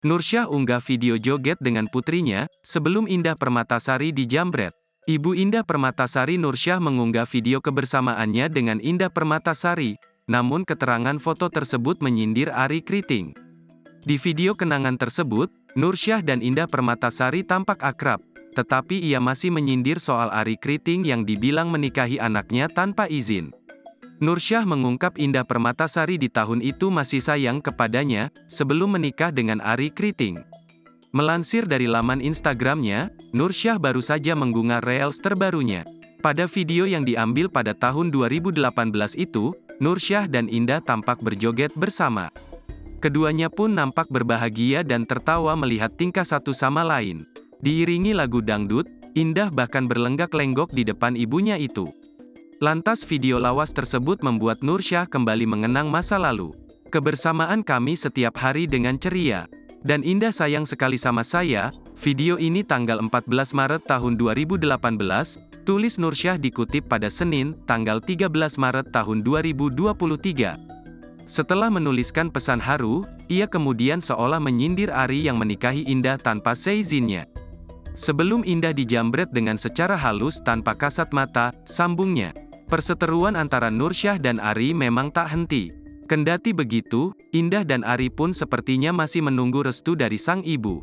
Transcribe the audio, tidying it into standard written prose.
Nursyah unggah video joget dengan putrinya, sebelum Indah Permatasari dijambret. Ibu Indah Permatasari Nursyah mengunggah video kebersamaannya dengan Indah Permatasari, namun keterangan foto tersebut menyindir Arie Kriting. Di video kenangan tersebut, Nursyah dan Indah Permatasari tampak akrab, tetapi ia masih menyindir soal Arie Kriting yang dibilang menikahi anaknya tanpa izin. Nursyah mengungkap Indah Permatasari di tahun itu masih sayang kepadanya, sebelum menikah dengan Arie Kriting. Melansir dari laman Instagramnya, Nursyah baru saja mengunggah reels terbarunya. Pada video yang diambil pada tahun 2018 itu, Nursyah dan Indah tampak berjoget bersama. Keduanya pun nampak berbahagia dan tertawa melihat tingkah satu sama lain. Diiringi lagu dangdut, Indah bahkan berlenggak-lenggok di depan ibunya itu. Lantas video lawas tersebut membuat Nursyah kembali mengenang masa lalu. Kebersamaan kami setiap hari dengan ceria. Dan Indah sayang sekali sama saya. Video ini tanggal 14 Maret tahun 2018, tulis Nursyah dikutip pada Senin, tanggal 13 Maret tahun 2023. Setelah menuliskan pesan haru, ia kemudian seolah menyindir Arie yang menikahi Indah tanpa seizinnya. Sebelum Indah dijambret dengan secara halus tanpa kasat mata, sambungnya. Perseteruan antara Nursyah dan Arie memang tak henti. Kendati begitu, Indah dan Arie pun sepertinya masih menunggu restu dari sang ibu.